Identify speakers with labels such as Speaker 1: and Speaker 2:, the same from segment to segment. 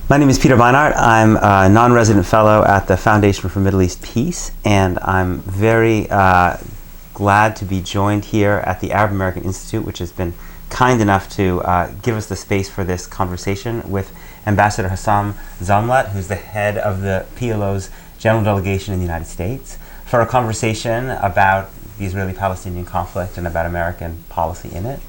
Speaker 1: My name is Peter Beinart. I'm a non-resident fellow at the Foundation for Middle East Peace, and I'm very glad to be joined here at the Arab American Institute, which has been kind enough to give us the space for this conversation with Ambassador Husam Zomlot, who's the head of the PLO's General Delegation in the United States, for a conversation about the Israeli-Palestinian conflict and about American policy in it.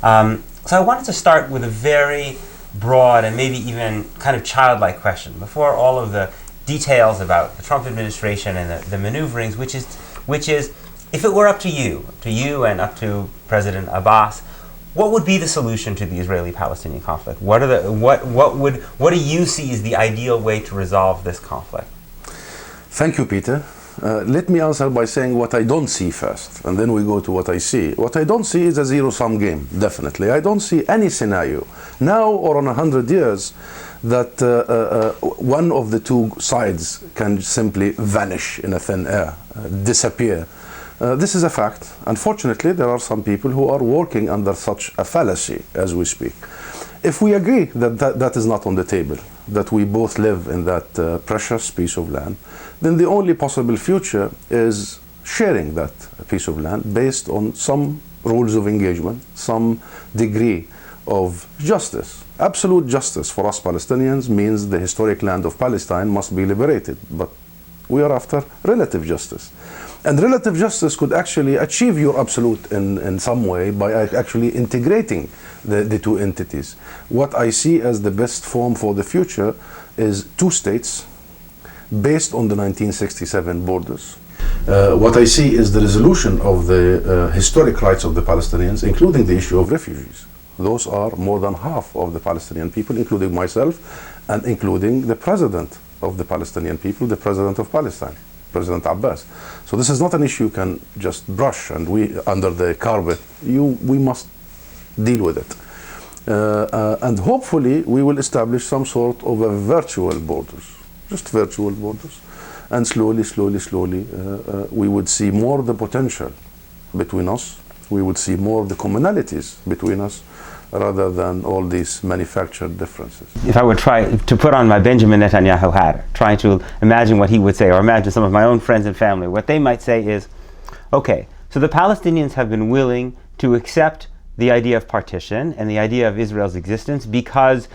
Speaker 1: So I wanted to start with a very broad and maybe even kind of childlike question before all of the details about the Trump administration and the maneuverings, which is, if it were up to you and up to President Abbas, what would be the solution to the Israeli-Palestinian conflict? What do you see as the ideal way to resolve this conflict?
Speaker 2: Thank you, Peter. Let me answer by saying what I don't see first, and then we go to what I see. What I don't see is a zero-sum game, definitely. I don't see any scenario, now or in 100 years, that one of the two sides can simply vanish in a thin air, disappear. This is a fact. Unfortunately, there are some people who are working under such a fallacy as we speak. If we agree that that is not on the table, that we both live in that precious piece of land, then the only possible future is sharing that piece of land based on some rules of engagement, some degree of justice. Absolute justice for us Palestinians means the historic land of Palestine must be liberated, but we are after relative justice. And relative justice could actually achieve your absolute in some way by actually integrating the two entities. What I see as the best form for the future is two states based on the 1967 borders. What I see is the resolution of the historic rights of the Palestinians, including the issue of refugees. Those are more than half of the Palestinian people, including myself, and including the president of the Palestinian people, the president of Palestine, President Abbas. So this is not an issue you can just brush and under the carpet. We must deal with it. And hopefully we will establish some sort of a virtual borders, just virtual borders. And slowly, we would see more the potential between us. We would see more the commonalities between us, rather than all these manufactured differences.
Speaker 1: If I would try to put on my Benjamin Netanyahu hat, trying to imagine what he would say, or imagine some of my own friends and family, what they might say is, okay, so the Palestinians have been willing to accept the idea of partition and the idea of Israel's existence because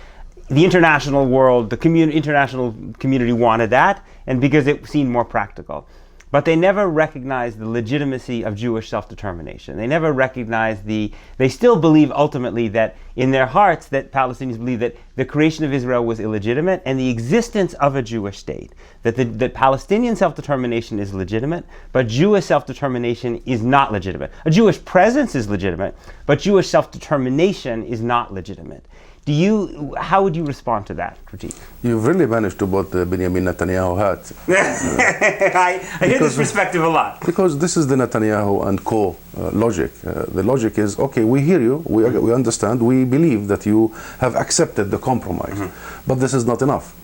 Speaker 1: the international world, the international community wanted that, and because it seemed more practical. But they never recognized the legitimacy of Jewish self-determination. They never recognized they still believe ultimately that in their hearts that Palestinians believe that the creation of Israel was illegitimate and the existence of a Jewish state. That Palestinian self-determination is legitimate, but Jewish self-determination is not legitimate. A Jewish presence is legitimate, but Jewish self-determination is not legitimate. How would you respond to that critique?
Speaker 2: You've really managed to put the Benjamin Netanyahu hat.
Speaker 1: I hear this perspective a lot.
Speaker 2: Because this is the Netanyahu and co logic. The logic is, okay, we hear you, we understand, we believe that you have accepted the compromise. But this is not enough.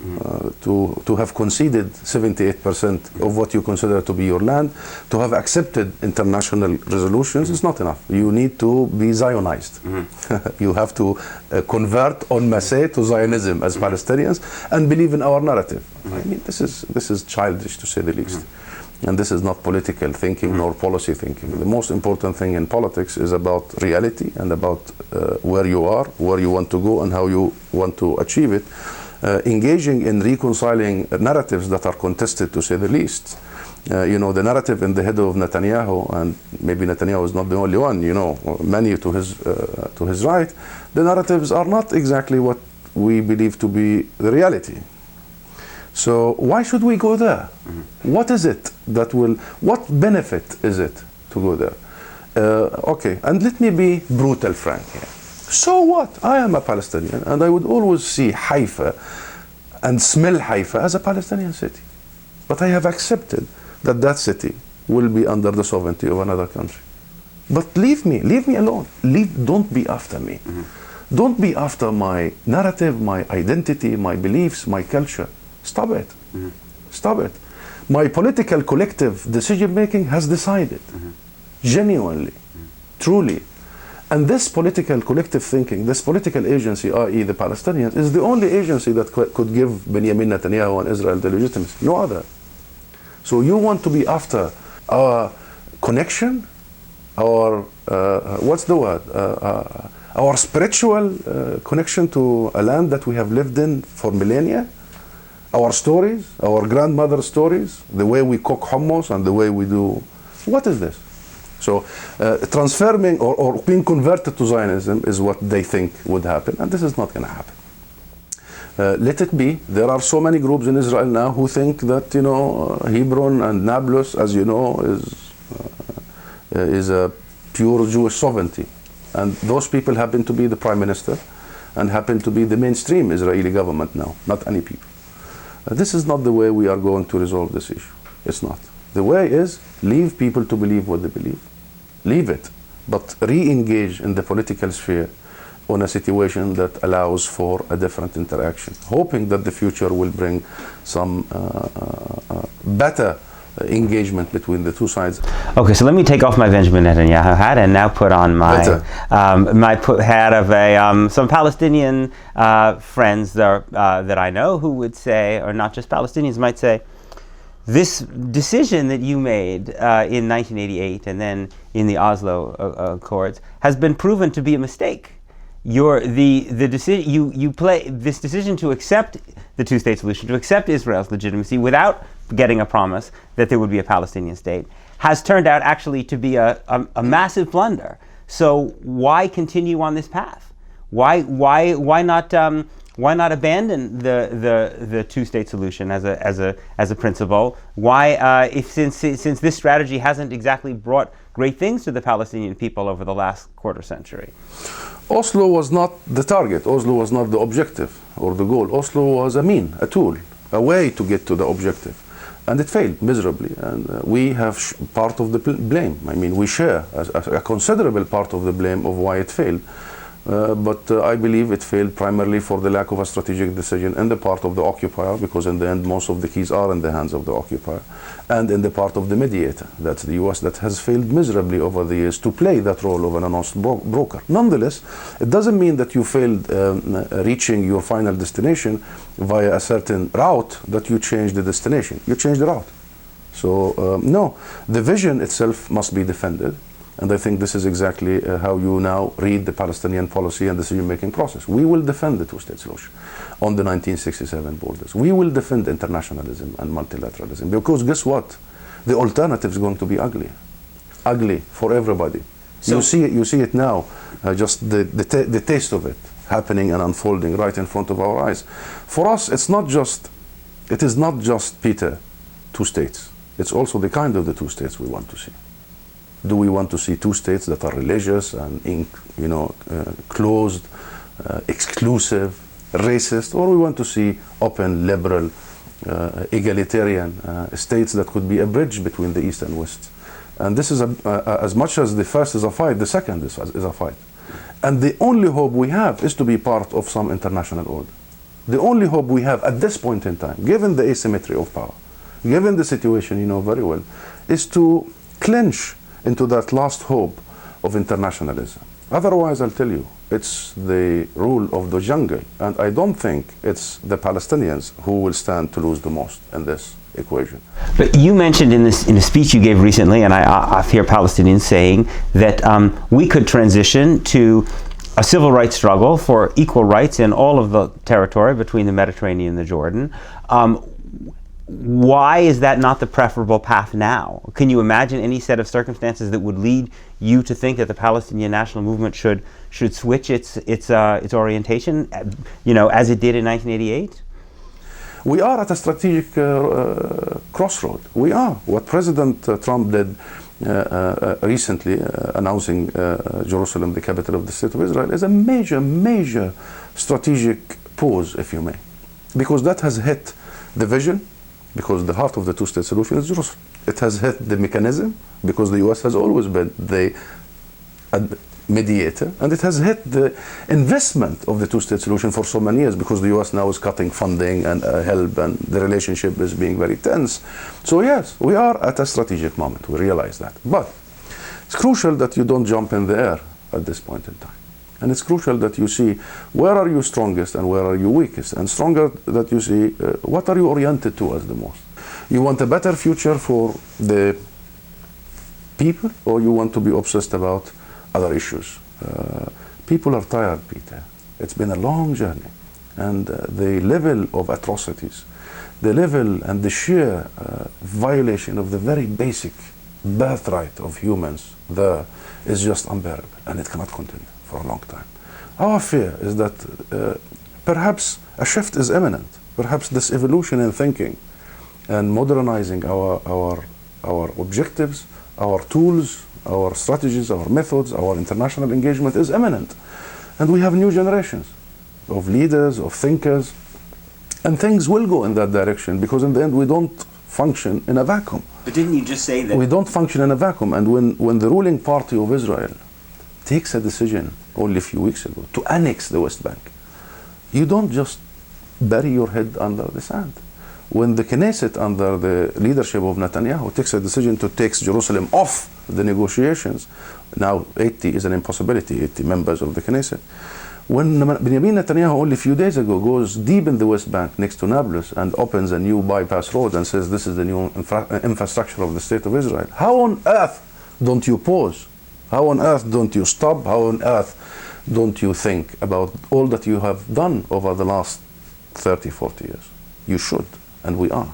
Speaker 2: To have conceded 78% of what you consider to be your land, to have accepted international resolutions is not enough. You need to be Zionized. You have to convert en masse to Zionism as Palestinians and believe in our narrative. I mean, this is childish, to say the least. And this is not political thinking nor policy thinking. The most important thing in politics is about reality and about where you are, where you want to go, and how you want to achieve it. Engaging in reconciling narratives that are contested, to say the least. The narrative in the head of Netanyahu, and maybe Netanyahu is not the only one, many to his right, the narratives are not exactly what we believe to be the reality. So why should we go there? What is it what benefit is it to go there? Okay, and let me be brutal frank here. So what? I am a Palestinian, and I would always see Haifa and smell Haifa as a Palestinian city. But I have accepted that city will be under the sovereignty of another country. But leave me alone. Don't be after me. Don't be after my narrative, my identity, my beliefs, my culture. Stop it. Stop it. My political collective decision making has decided, genuinely, truly, And this political collective thinking, this political agency, i.e. the Palestinians, is the only agency that could give Benjamin Netanyahu and Israel the legitimacy. No other. So you want to be after our connection, our, what's the word? Our spiritual connection to a land that we have lived in for millennia, our stories, our grandmother's stories, the way we cook hummus and the way we do. What is this? So transforming or being converted to Zionism is what they think would happen, and this is not going to happen. Let it be. There are so many groups in Israel now who think that, you know, Hebron and Nablus, as you know, is a pure Jewish sovereignty. And those people happen to be the prime minister and happen to be the mainstream Israeli government now, not any people. This is not the way we are going to resolve this issue. It's not. The way is leave people to believe what they believe. Leave it, but re-engage in the political sphere on a situation that allows for a different interaction, hoping that the future will bring some better engagement between the two sides.
Speaker 1: Okay, so let me take off my Benjamin Netanyahu hat and now put on my hat of some Palestinian friends that I know who would say, or not just Palestinians, might say, this decision that you made in 1988 and then in the Oslo Accords has been proven to be a mistake. The decision this decision to accept the two-state solution, to accept Israel's legitimacy without getting a promise that there would be a Palestinian state, has turned out actually to be a massive blunder. So why continue on this path? Why not abandon the two-state solution as a principle? Why, since this strategy hasn't exactly brought great things to the Palestinian people over the last quarter century?
Speaker 2: Oslo was not the target. Oslo was not the objective or the goal. Oslo was a mean, a tool, a way to get to the objective. And it failed miserably. And we have part of the blame. I mean, we share a considerable part of the blame of why it failed. But I believe it failed primarily for the lack of a strategic decision in the part of the occupier, because in the end most of the keys are in the hands of the occupier, and in the part of the mediator, that's the US, that has failed miserably over the years to play that role of an honest broker. Nonetheless, it doesn't mean that you failed reaching your final destination via a certain route that you change the destination. You change the route. So no, the vision itself must be defended. And I think this is exactly how you now read the Palestinian policy and decision-making process. We will defend the two-state solution on the 1967 borders. We will defend internationalism and multilateralism, because guess what? The alternative is going to be ugly. Ugly for everybody. So you see it now, just the taste of it happening and unfolding right in front of our eyes. For us, it is not just, Peter, two states. It's also the kind of the two states we want to see. Do we want to see two states that are religious and closed, exclusive, racist, or we want to see open, liberal, egalitarian states that could be a bridge between the East and West? And this is as much as the first is a fight, the second is a fight. And the only hope we have is to be part of some international order. The only hope we have at this point in time, given the asymmetry of power, given the situation you know very well, is to clinch into that last hope of internationalism. Otherwise, I'll tell you, it's the rule of the jungle, and I don't think it's the Palestinians who will stand to lose the most in this equation.
Speaker 1: But you mentioned in a speech you gave recently, and I hear Palestinians saying that we could transition to a civil rights struggle for equal rights in all of the territory between the Mediterranean and the Jordan. Why is that not the preferable path now? Can you imagine any set of circumstances that would lead you to think that the Palestinian national movement should switch its orientation, as it did in 1988?
Speaker 2: We are at a strategic crossroad. We are. What President Trump did recently, announcing Jerusalem, the capital of the State of Israel, is a major strategic pause, if you may, because that has hit the vision. Because the heart of the two-state solution is Jerusalem. It has hit the mechanism, because the US has always been the mediator, and it has hit the investment of the two-state solution for so many years, because the US now is cutting funding and help, and the relationship is being very tense. So yes, we are at a strategic moment, we realize that. But it's crucial that you don't jump in the air at this point in time. And it's crucial that you see where are you strongest and where are you weakest, and stronger that you see what are you oriented towards the most. You want a better future for the people, or you want to be obsessed about other issues? People are tired, Peter. It's been a long journey, and the level of atrocities, the level and the sheer violation of the very basic birthright of humans there is just unbearable, and it cannot continue for a long time. Our fear is that perhaps a shift is imminent. Perhaps this evolution in thinking and modernizing our objectives, our tools, our strategies, our methods, our international engagement is imminent. And we have new generations of leaders, of thinkers, and things will go in that direction, because in the end we don't function in a vacuum.
Speaker 1: But didn't you just say that?
Speaker 2: We don't function in a vacuum. And when the ruling party of Israel takes a decision only a few weeks ago to annex the West Bank, you don't just bury your head under the sand. When the Knesset, under the leadership of Netanyahu, takes a decision to take Jerusalem off the negotiations, now 80 is an impossibility, 80 members of the Knesset. When Benjamin Netanyahu only a few days ago goes deep in the West Bank next to Nablus and opens a new bypass road and says this is the new infrastructure of the State of Israel, how on earth don't you pause? How on earth don't you stop? How on earth don't you think about all that you have done over the last 30, 40 years? You should, and we are.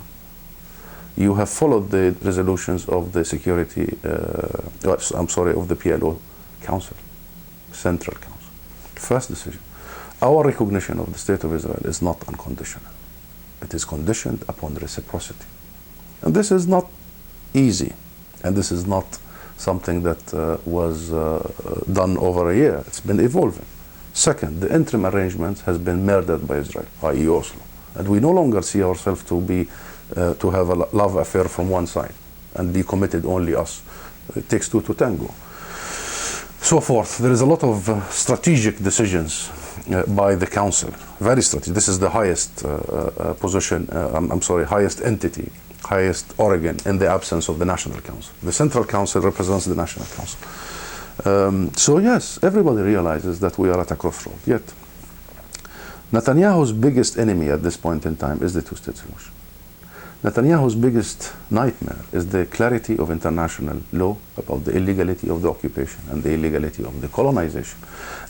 Speaker 2: You have followed the resolutions of the security, of the PLO Council, Central Council. First decision. Our recognition of the State of Israel is not unconditional. It is conditioned upon reciprocity. And this is not easy, and this is not something that was done over a year. It's been evolving. Second, the interim arrangements has been murdered by Israel, i.e. Oslo. And we no longer see ourselves to have a love affair from one side and be committed only us. It takes two to tango. So forth. There is a lot of strategic decisions by the council, very strategic. This is the highest highest entity, highest organ in the absence of the National Council. The Central Council represents the National Council. So yes, everybody realizes that we are at a crossroad. Yet, Netanyahu's biggest enemy at this point in time is the two-state solution. Netanyahu's biggest nightmare is the clarity of international law about the illegality of the occupation and the illegality of the colonization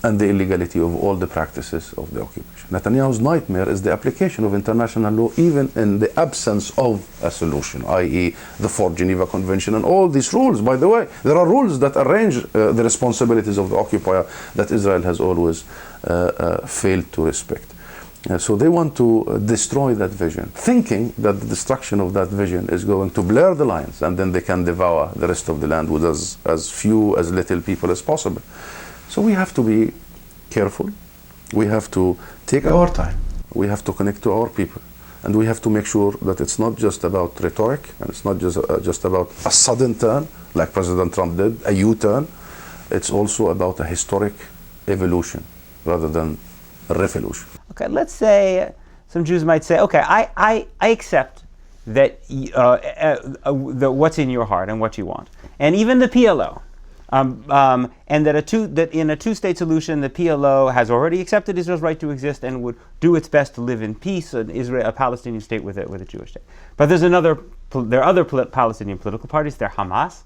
Speaker 2: and the illegality of all the practices of the occupation. Netanyahu's nightmare is the application of international law even in the absence of a solution, i.e. the Fourth Geneva Convention and all these rules. By the way, there are rules that arrange the responsibilities of the occupier that Israel has always failed to respect. So they want to destroy that vision, thinking that the destruction of that vision is going to blur the lines, and then they can devour the rest of the land with as little people as possible. So we have to be careful. We have to take our time. We have to connect to our people. And we have to make sure that it's not just about rhetoric, and it's not just about a sudden turn, like President Trump did, a U-turn. It's also about a historic evolution rather than a revolution.
Speaker 1: Okay, let's say some Jews might say, okay, I accept that what's in your heart and what you want, and even the PLO, and that in a two-state solution, the PLO has already accepted Israel's right to exist and would do its best to live in peace, a Palestinian state with a Jewish state. But there are other Palestinian political parties. There, Hamas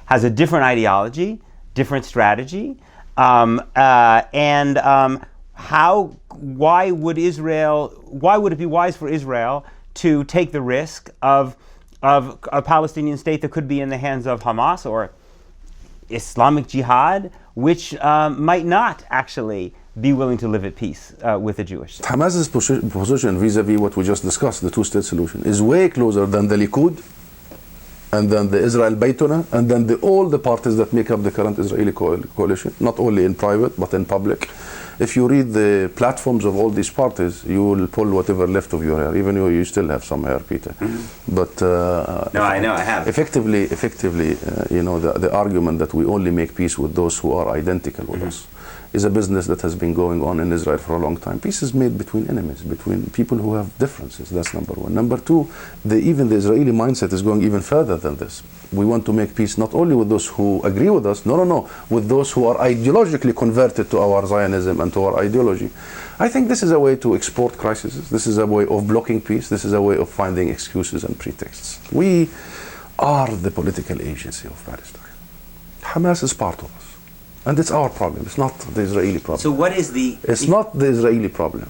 Speaker 1: has a different ideology, different strategy, why would it be wise for Israel to take the risk of a Palestinian state that could be in the hands of Hamas or Islamic Jihad, which might not actually be willing to live at peace with a Jewish state?
Speaker 2: Hamas's position vis-a-vis what we just discussed, the two-state solution, is way closer than the Likud, and then the Israel Beitona, and then all the parties that make up the current Israeli coalition, not only in private but in public. If you read the platforms of all these parties, you will pull whatever left of your hair, even though you still have some hair, Peter. Mm-hmm. But
Speaker 1: no, I know I have.
Speaker 2: Effectively, the argument that we only make peace with those who are identical with us is a business that has been going on in Israel for a long time. Peace is made between enemies, between people who have differences. That's number one. Number two, even the Israeli mindset is going even further than this. We want to make peace not only with those who agree with us, no, with those who are ideologically converted to our Zionism and to our ideology. I think this is a way to export crises. This is a way of blocking peace. This is a way of finding excuses and pretexts. We are the political agency of Palestine. Hamas is part of us. And it's our problem. It's not the Israeli problem.
Speaker 1: So what is the...
Speaker 2: It's not the Israeli problem.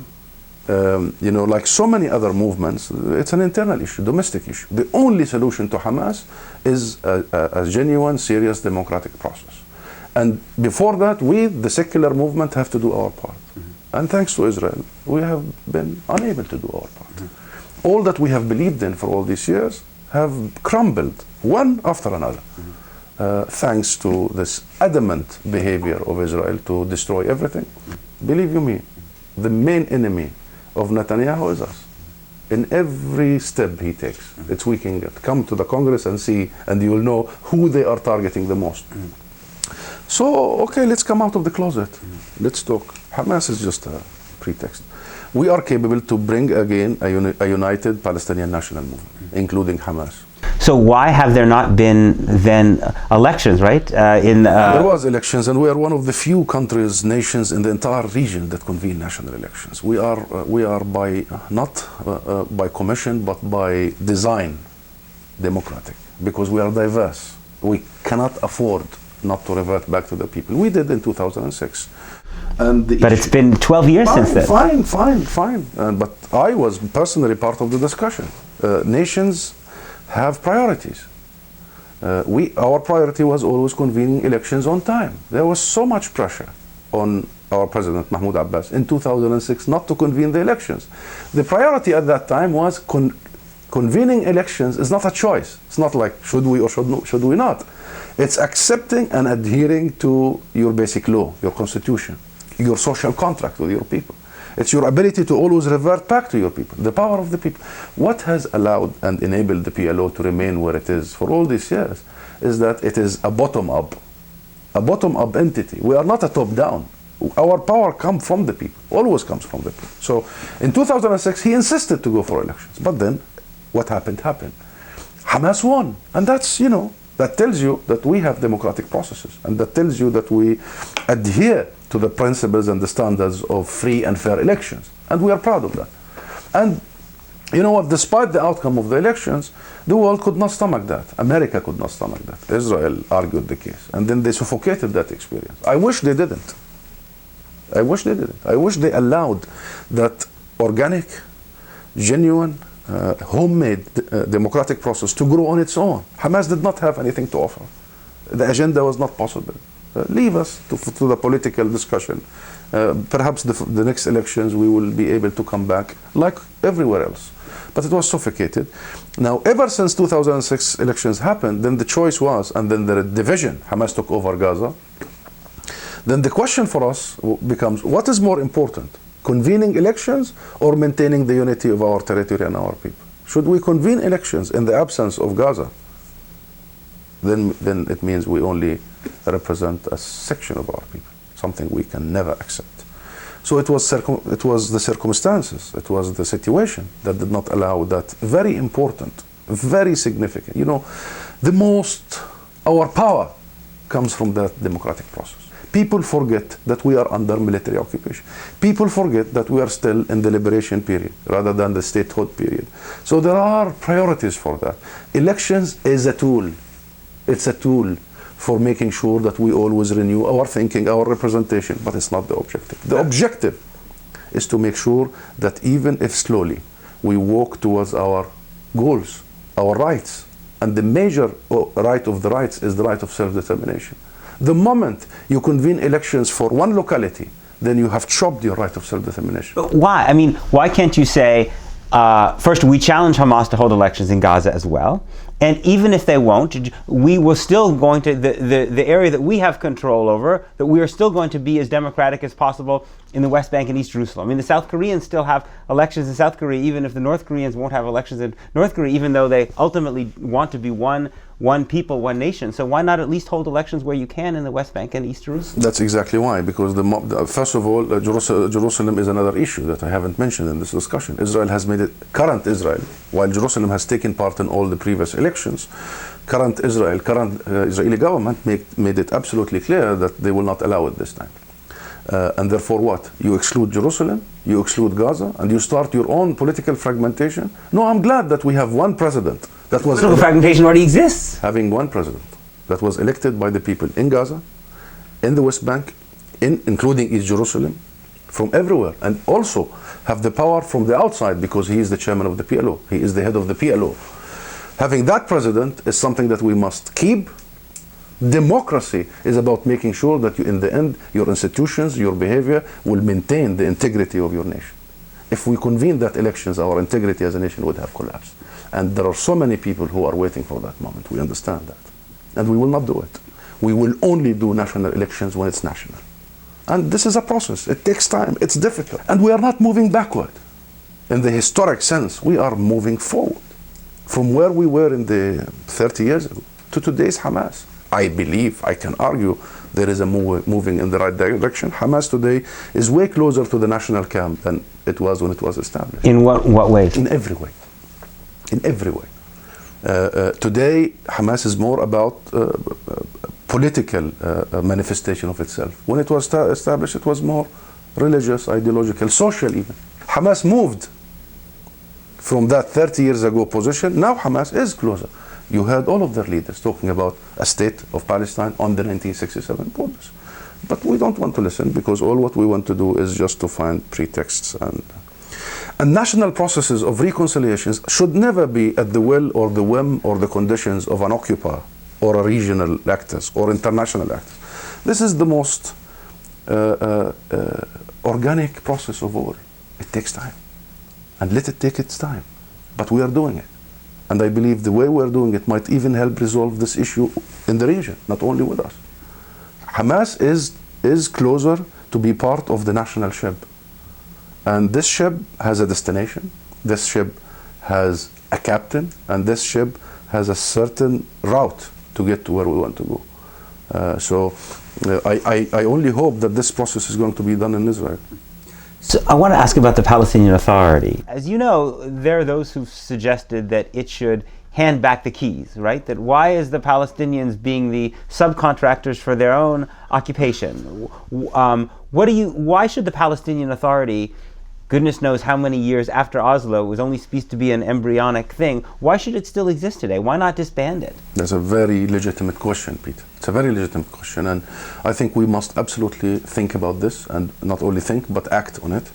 Speaker 2: Like so many other movements, it's an internal issue, domestic issue. The only solution to Hamas is a genuine, serious democratic process. And before that, we, the secular movement, have to do our part. And thanks to Israel, we have been unable to do our part. All that we have believed in for all these years have crumbled, one after another. Thanks to this adamant behavior of Israel to destroy everything. Believe you me, the main enemy of Netanyahu is us. In every step he takes, it's weakening it. Come to the Congress and see, and you will know who they are targeting the most. So, okay, let's come out of the closet. Let's talk. Hamas is just a pretext. We are capable to bring again a united Palestinian national movement, including Hamas.
Speaker 1: So why have there not been then elections, right?
Speaker 2: There was elections, and we are one of the few countries, nations in the entire region that convene national elections. We are by not by commission, but by design, democratic, because we are diverse. We cannot afford not to revert back to the people. We did in 2006.
Speaker 1: But it's been 12 years since then.
Speaker 2: Fine. But I was personally part of the discussion. Nations have priorities. Our priority was always convening elections on time. There was so much pressure on our President Mahmoud Abbas in 2006 not to convene the elections. The priority at that time was convening elections is not a choice. It's not like should we or should we not. It's accepting and adhering to your basic law, your constitution, your social contract with your people. It's your ability to always revert back to your people, the power of the people. What has allowed and enabled the PLO to remain where it is for all these years is that it is a bottom-up entity. We are not a top-down. Our power comes from the people, always comes from the people. So in 2006, he insisted to go for elections. But then what happened. Hamas won. And that's, that tells you that we have democratic processes. And that tells you that we adhere to the principles and the standards of free and fair elections. And we are proud of that. And you know what, despite the outcome of the elections, the world could not stomach that. America could not stomach that. Israel argued the case. And then they suffocated that experience. I wish they didn't. I wish they allowed that organic, genuine, homemade democratic process to grow on its own. Hamas did not have anything to offer. The agenda was not possible. Leave us to the political discussion. Perhaps the next elections we will be able to come back like everywhere else. But it was suffocated. Now, ever since 2006 elections happened, then the choice was, and then the division, Hamas took over Gaza. Then the question for us becomes, what is more important? Convening elections or maintaining the unity of our territory and our people? Should we convene elections in the absence of Gaza? Then it means we only represent a section of our people, something we can never accept. So it was the circumstances, it was the situation that did not allow that very important, very significant. Our power comes from that democratic process. People forget that we are under military occupation. People forget that we are still in the liberation period rather than the statehood period. So there are priorities for that. Elections is a tool. It's a tool for making sure that we always renew our thinking, our representation, but it's not the objective. The objective is to make sure that even if slowly, we walk towards our goals, our rights. And the major right of the rights is the right of self-determination. The moment you convene elections for one locality, then you have chopped your right of self-determination.
Speaker 1: But why? I mean, why can't you say, first, we challenge Hamas to hold elections in Gaza as well, And even if they won't, we will still going to, the area that we have control over, that we are still going to be as democratic as possible in the West Bank and East Jerusalem. I mean, the South Koreans still have elections in South Korea, even if the North Koreans won't have elections in North Korea, even though they ultimately want to be one people, one nation. So why not at least hold elections where you can in the West Bank and East Jerusalem?
Speaker 2: That's exactly why, because first of all, Jerusalem is another issue that I haven't mentioned in this discussion. Israel has made it, current Israel, while Jerusalem has taken part in all the previous elections, current Israeli government made it absolutely clear that they will not allow it this time. And therefore what? You exclude Jerusalem, you exclude Gaza, and you start your own political fragmentation? No, I'm glad that we have one president that was...
Speaker 1: Political fragmentation already exists.
Speaker 2: Having one president that was elected by the people in Gaza, in the West Bank, including East Jerusalem, from everywhere, and also have the power from the outside because he is the chairman of the PLO. He is the head of the PLO. Having that president is something that we must keep. Democracy is about making sure that in the end, your institutions, your behavior will maintain the integrity of your nation. If we convene that elections, our integrity as a nation would have collapsed. And there are so many people who are waiting for that moment. We understand that. And we will not do it. We will only do national elections when it's national. And this is a process. It takes time. It's difficult. And we are not moving backward. In the historic sense, we are moving forward. From where we were in the 30 years ago to today's Hamas. I believe, I can argue, there is a moving in the right direction. Hamas today is way closer to the national camp than it was when it was established.
Speaker 1: In what way?
Speaker 2: In every way. In every way. Today, Hamas is more about political manifestation of itself. When it was established, it was more religious, ideological, social even. Hamas moved from that 30 years ago position. Now Hamas is closer. You heard all of their leaders talking about a state of Palestine on the 1967 borders. But we don't want to listen because all what we want to do is just to find pretexts. And national processes of reconciliations should never be at the will or the whim or the conditions of an occupier or a regional actors or international actors. This is the most organic process of all. It takes time. And let it take its time. But we are doing it. And I believe the way we're doing it might even help resolve this issue in the region, not only with us. Hamas is closer to be part of the national ship. And this ship has a destination, this ship has a captain, and this ship has a certain route to get to where we want to go. I only hope that this process is going to be done in Israel.
Speaker 1: So I want to ask about the Palestinian Authority. As you know, there are those who've suggested that it should hand back the keys, right? That why is the Palestinians being the subcontractors for their own occupation? Why should the Palestinian Authority, goodness knows how many years after Oslo, was only supposed to be an embryonic thing, why should it still exist today? Why not disband it?
Speaker 2: That's a very legitimate question, Peter. It's a very legitimate question, and I think we must absolutely think about this, and not only think, but act on it.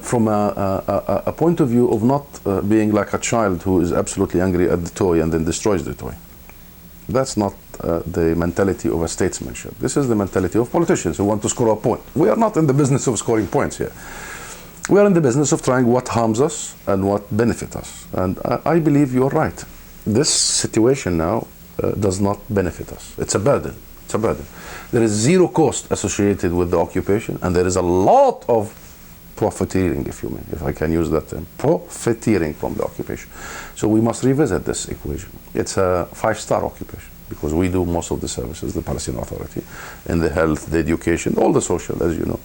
Speaker 2: From a point of view of not being like a child who is absolutely angry at the toy and then destroys the toy. That's not the mentality of a statesmanship. This is the mentality of politicians who want to score a point. We are not in the business of scoring points here. We are in the business of trying what harms us and what benefits us. And I believe you're right. This situation now does not benefit us. It's a burden. It's a burden. There is zero cost associated with the occupation, and there is a lot of profiteering, if I can use that term, profiteering from the occupation. So we must revisit this equation. It's a 5-star occupation because we do most of the services, the Palestinian Authority, in the health, the education, all the social, as you know.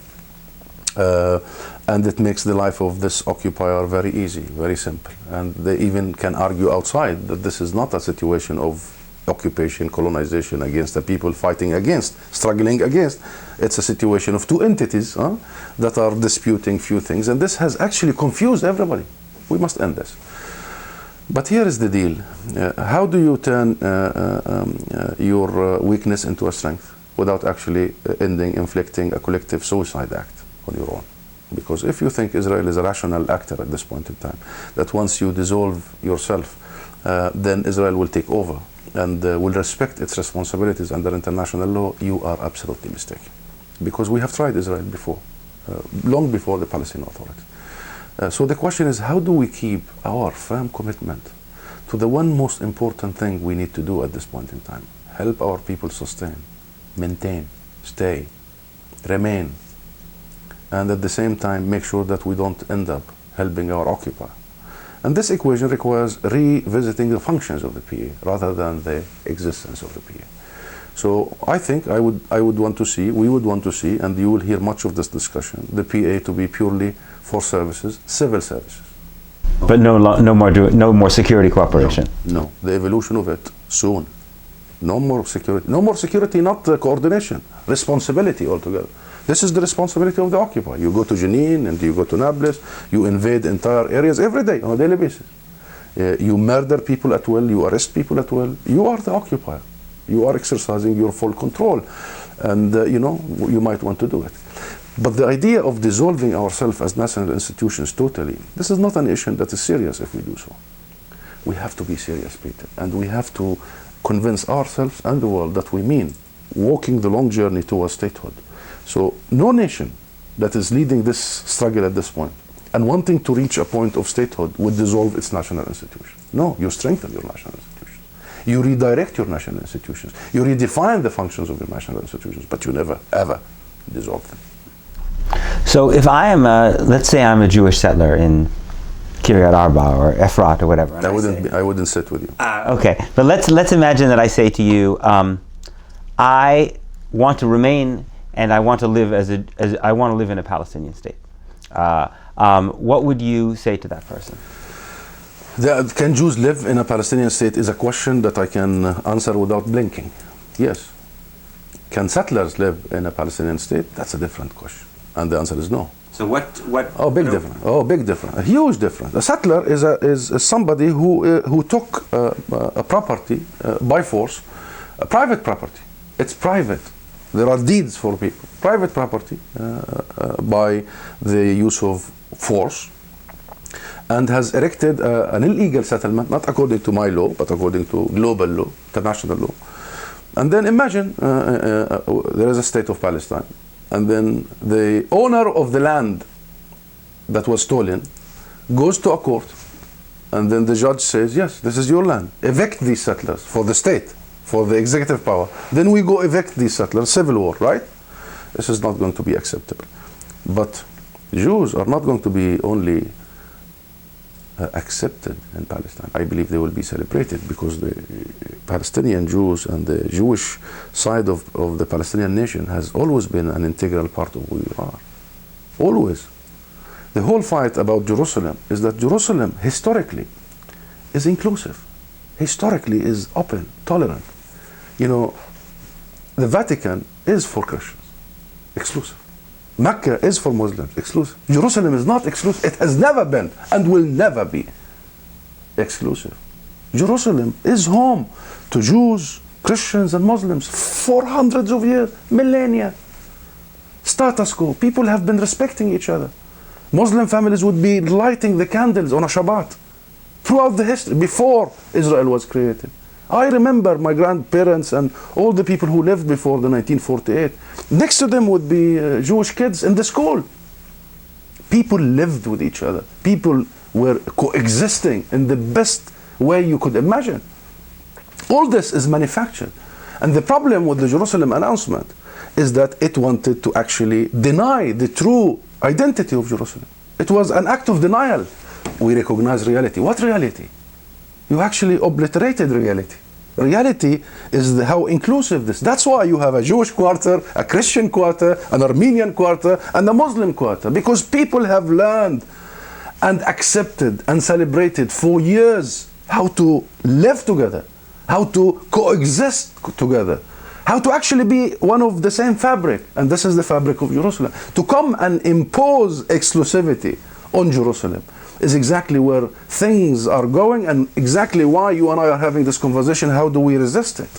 Speaker 2: And it makes the life of this occupier very easy, very simple. And they even can argue outside that this is not a situation of occupation, colonization against the people fighting against, struggling against. It's a situation of two entities that are disputing few things. And this has actually confused everybody. We must end this. But here is the deal. How do you turn your weakness into a strength without actually inflicting a collective suicide act on your own? Because if you think Israel is a rational actor at this point in time, that once you dissolve yourself, then Israel will take over and will respect its responsibilities under international law, you are absolutely mistaken. Because we have tried Israel before, long before the Palestinian Authority. So the question is, how do we keep our firm commitment to the one most important thing we need to do at this point in time. Help our people sustain, maintain, stay, remain, and at the same time make sure that we don't end up helping our occupier. And this equation requires revisiting the functions of the PA rather than the existence of the PA. So I think we would want to see, and you will hear much of this discussion, the PA to be purely for services, civil services.
Speaker 1: But no more security cooperation.
Speaker 2: No, the evolution of it soon. No more security, not coordination, responsibility altogether. This is the responsibility of the occupier. You go to Jenin and you go to Nablus, you invade entire areas every day on a daily basis. You murder people at will, you arrest people at will. You are the occupier. You are exercising your full control, and you might want to do it. But the idea of dissolving ourselves as national institutions totally, this is not an issue that is serious if we do so. We have to be serious, Peter, and we have to convince ourselves and the world that we mean walking the long journey towards statehood. So no nation that is leading this struggle at this point and wanting to reach a point of statehood would dissolve its national institutions. No, you strengthen your national institutions. You redirect your national institutions. You redefine the functions of your national institutions, but you never, ever dissolve them.
Speaker 1: So if I am let's say I'm a Jewish settler in Kiryat Arba or Efrat or whatever.
Speaker 2: I wouldn't sit with you.
Speaker 1: Okay, but let's imagine that I say to you, I want to remain and I want to live I want to live in a Palestinian state. What would you say to that person?
Speaker 2: Can Jews live in a Palestinian state is a question that I can answer without blinking. Yes. Can settlers live in a Palestinian state? That's a different question. And the answer is no.
Speaker 1: So what?
Speaker 2: Oh, big difference. Oh, big difference. A huge difference. A settler is somebody who took a property by force, a private property. It's private. There are deeds for people. Private property by the use of force, and has erected an illegal settlement, not according to my law, but according to global law, international law. And then imagine there is a state of Palestine, and then the owner of the land that was stolen goes to a court, and then the judge says, yes, this is your land. Evict these settlers for the state, for the executive power. Then we go evict these settlers, civil war, right? This is not going to be acceptable. But Jews are not going to be only accepted in Palestine. I believe they will be celebrated, because the Palestinian Jews and the Jewish side of the Palestinian nation has always been an integral part of who we are. Always. The whole fight about Jerusalem is that Jerusalem historically is inclusive, historically is open, tolerant. The Vatican is for Christians, exclusive. Mecca is for Muslims, exclusive. Jerusalem is not exclusive. It has never been and will never be exclusive. Jerusalem is home to Jews, Christians, and Muslims for hundreds of years, millennia. Status quo. People have been respecting each other. Muslim families would be lighting the candles on a Shabbat throughout the history, before Israel was created. I remember my grandparents and all the people who lived before the 1948. Next to them would be Jewish kids in the school. People lived with each other. People were coexisting in the best way you could imagine. All this is manufactured. And the problem with the Jerusalem announcement is that it wanted to actually deny the true identity of Jerusalem. It was an act of denial. We recognize reality. What reality? You actually obliterated reality. Reality is how inclusive this. That's why you have a Jewish quarter, a Christian quarter, an Armenian quarter, and a Muslim quarter. Because people have learned and accepted and celebrated for years how to live together, how to coexist together, how to actually be one of the same fabric. And this is the fabric of Jerusalem. To come and impose exclusivity on Jerusalem is exactly where things are going, and exactly why you and I are having this conversation. How do we resist it?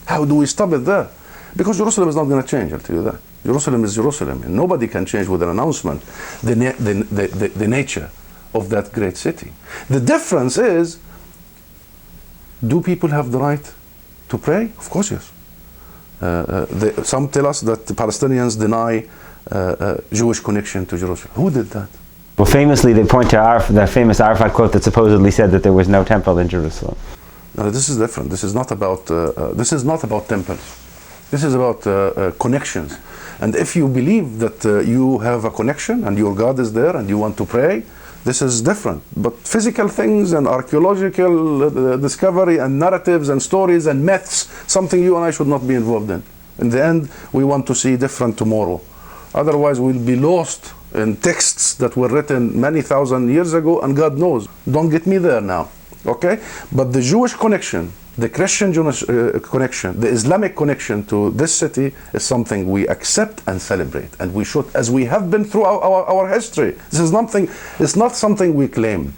Speaker 2: How do we stop it there? Because Jerusalem is not going to change, I'll tell you that. Jerusalem is Jerusalem, and nobody can change with an announcement the nature of that great city. The difference is, do people have the right to pray? Of course, yes. Some tell us that the Palestinians deny Jewish connection to Jerusalem. Who did that?
Speaker 1: Well, famously, they point to the famous Arafat quote that supposedly said that there was no temple in Jerusalem.
Speaker 2: No, this is different. This is not about temples. This is about connections. And if you believe that you have a connection and your God is there and you want to pray, this is different. But physical things and archaeological discovery and narratives and stories and myths, something you and I should not be involved in. In the end, we want to see different tomorrow. Otherwise, we'll be lost in texts that were written many thousand years ago, and God knows. Don't get me there now, okay? But the Jewish connection, the Christian connection, the Islamic connection to this city is something we accept and celebrate, and we should, as we have been through our history. This is nothing. It's not something we claim.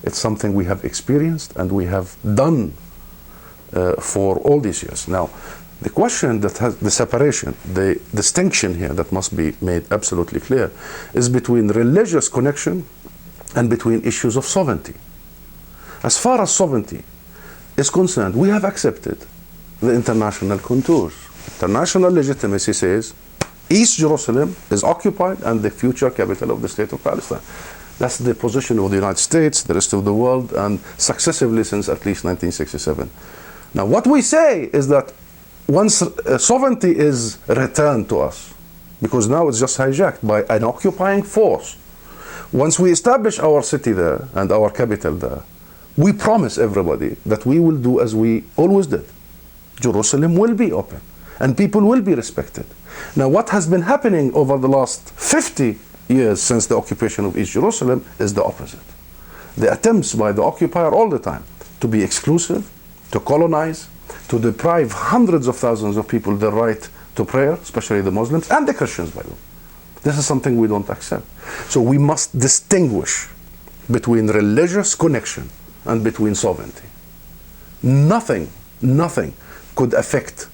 Speaker 2: It's something we have experienced and we have done for all these years. Now, the question that has the separation, the distinction here that must be made absolutely clear is between religious connection and between issues of sovereignty. As far as sovereignty is concerned, we have accepted the international contours. International legitimacy says East Jerusalem is occupied and the future capital of the state of Palestine. That's the position of the United States, the rest of the world, and successively since at least 1967. Now, what we say is that once sovereignty is returned to us, because now it's just hijacked by an occupying force, once we establish our city there and our capital there, we promise everybody that we will do as we always did. Jerusalem will be open and people will be respected. Now, what has been happening over the last 50 years since the occupation of East Jerusalem is the opposite. The attempts by the occupier all the time to be exclusive, to colonize, to deprive hundreds of thousands of people the right to prayer, especially the Muslims and the Christians, by the way. This is something we don't accept. So we must distinguish between religious connection and between sovereignty. Nothing could affect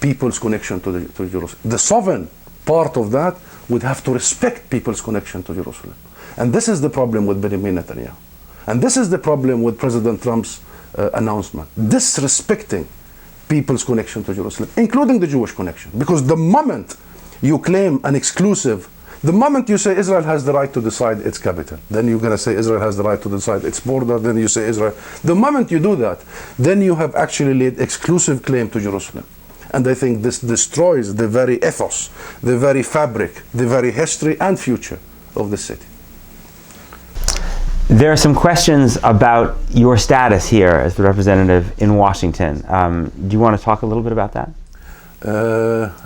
Speaker 2: people's connection to Jerusalem. The sovereign part of that would have to respect people's connection to Jerusalem. And this is the problem with Benjamin Netanyahu. And this is the problem with President Trump's announcement, disrespecting people's connection to Jerusalem, including the Jewish connection. Because the moment you claim an exclusive, the moment you say Israel has the right to decide its capital, then you're going to say Israel has the right to decide its border, then you say Israel. The moment you do that, then you have actually laid exclusive claim to Jerusalem. And I think this destroys the very ethos, the very fabric, the very history and future of the city.
Speaker 1: There are some questions about your status here as the representative in Washington. Do you want to talk a little bit about that?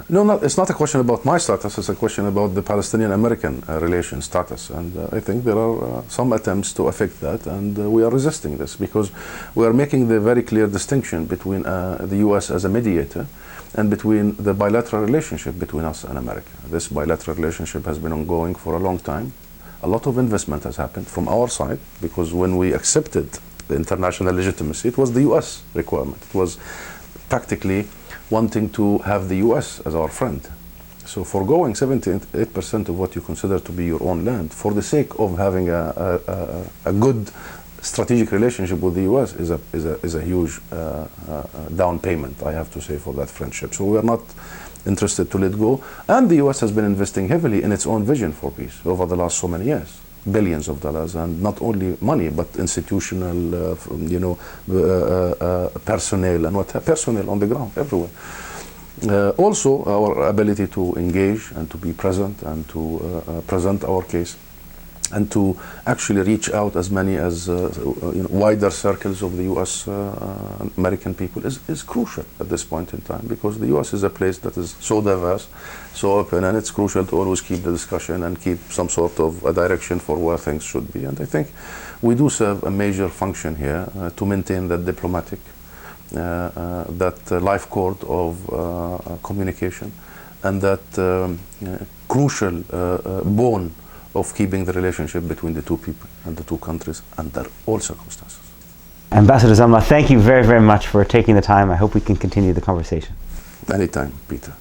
Speaker 2: No, it's not a question about my status. It's a question about the Palestinian-American relation status. And I think there are some attempts to affect that, and we are resisting this because we are making the very clear distinction between the U.S. as a mediator and between the bilateral relationship between us and America. This bilateral relationship has been ongoing for a long time. A lot of investment has happened from our side because when we accepted the international legitimacy, it was the U.S. requirement. It was practically wanting to have the U.S. as our friend. So foregoing 78% of what you consider to be your own land for the sake of having a good strategic relationship with the U.S. is a huge down payment, I have to say, for that friendship. So we are not interested to let go. And the U.S. has been investing heavily in its own vision for peace over the last so many years. Billions of dollars, and not only money, but institutional, personnel and personnel on the ground everywhere. Also, our ability to engage and to be present and to present our case and to actually reach out as many as wider circles of the U.S. American people is crucial at this point in time, because the U.S. is a place that is so diverse, so open, and it's crucial to always keep the discussion and keep some sort of a direction for where things should be. And I think we do serve a major function here to maintain that diplomatic, that life cord of communication, and that crucial bone of keeping the relationship between the two people and the two countries under all circumstances.
Speaker 1: Ambassador Zomlot, thank you very, very much for taking the time. I hope we can continue the conversation.
Speaker 2: Anytime, Peter.